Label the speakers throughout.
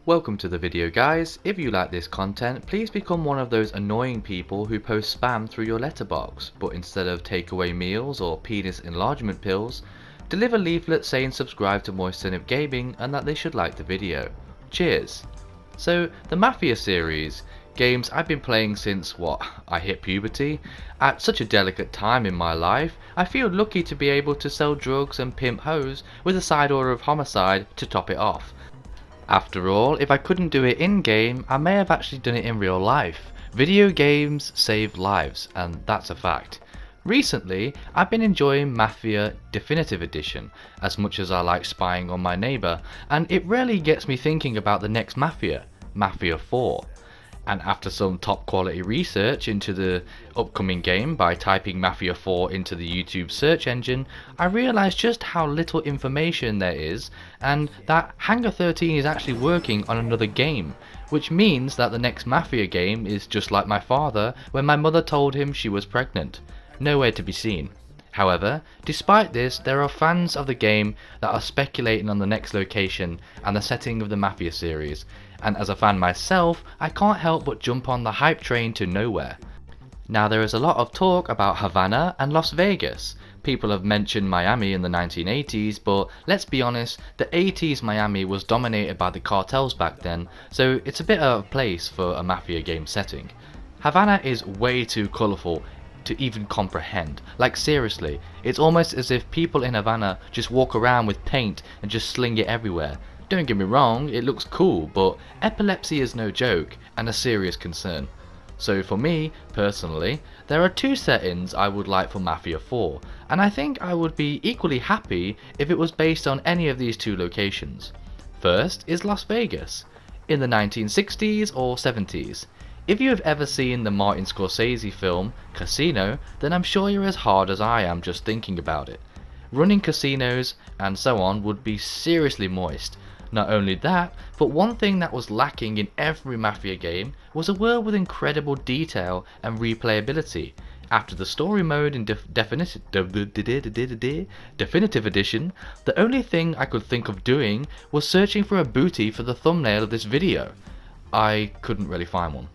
Speaker 1: Welcome to the video, guys. If you like this content, please become one of those annoying people who post spam through your letterbox, but instead of takeaway meals or penis enlargement pills, deliver leaflets saying subscribe to Gaming and that they should like the video. Cheers! So, the Mafia series, games I've been playing since, I hit puberty. At such a delicate time in my life, I feel lucky to be able to sell drugs and pimp hoes with a side order of homicide to top it off. After all, if I couldn't do it in-game, I may have actually done it in real life. Video games save lives, and that's a fact. Recently, I've been enjoying Mafia Definitive Edition, as much as I like spying on my neighbour, and it really gets me thinking about the next Mafia, Mafia 4. And after some top quality research into the upcoming game by typing Mafia 4 into the YouTube search engine, I realised just how little information there is, and that Hangar 13 is actually working on another game, which means that the next Mafia game is just like my father when my mother told him she was pregnant. Nowhere to be seen. However, despite this, there are fans of the game that are speculating on the next location and the setting of the Mafia series, and as a fan myself, I can't help but jump on the hype train to nowhere. Now, there is a lot of talk about Havana and Las Vegas. People have mentioned Miami in the 1980s, but let's be honest, the 80s Miami was dominated by the cartels back then, so it's a bit out of place for a Mafia game setting. Havana is way too colourful to even comprehend. Like, seriously, it's almost as if people in Havana just walk around with paint and just sling it everywhere. Don't get me wrong, it looks cool, but epilepsy is no joke and a serious concern. So for me, personally, there are two settings I would like for Mafia 4, and I think I would be equally happy if it was based on any of these two locations. First is Las Vegas, in the 1960s or 70s. If you have ever seen the Martin Scorsese film, Casino, then I'm sure you're as hard as I am just thinking about it. Running casinos and so on would be seriously moist. Not only that, but one thing that was lacking in every Mafia game was a world with incredible detail and replayability. After the story mode in Definitive Edition, the only thing I could think of doing was searching for a booty for the thumbnail of this video. I couldn't really find one.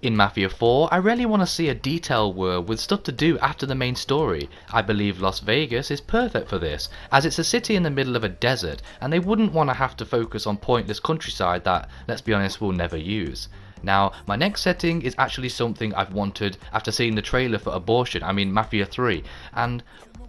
Speaker 1: In Mafia 4, I really want to see a detailed world with stuff to do after the main story. I believe Las Vegas is perfect for this, as it's a city in the middle of a desert, and they wouldn't want to have to focus on pointless countryside that, let's be honest, we'll never use. Now, my next setting is actually something I've wanted after seeing the trailer for Mafia 3, and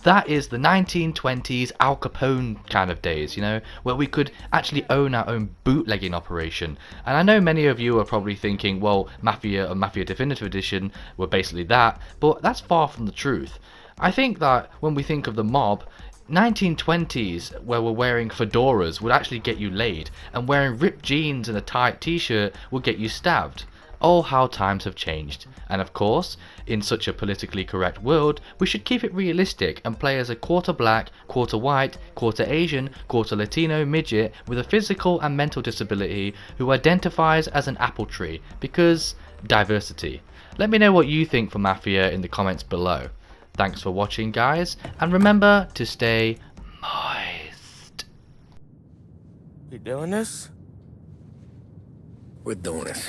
Speaker 1: that is the 1920s Al Capone kind of days, where we could actually own our own bootlegging operation. And I know many of you are probably thinking, well, Mafia and Mafia Definitive Edition were basically that, but that's far from the truth. I think that when we think of the mob, 1920s where we're wearing fedoras would actually get you laid, and wearing ripped jeans and a tight t-shirt would get you stabbed. Oh, how times have changed. And of course, in such a politically correct world, we should keep it realistic and play as a quarter black, quarter white, quarter Asian, quarter Latino midget with a physical and mental disability who identifies as an apple tree, because diversity. Let me know what you think for Mafia in the comments below. Thanks for watching, guys, and remember to stay moist.
Speaker 2: You doing this?
Speaker 3: We're doing it.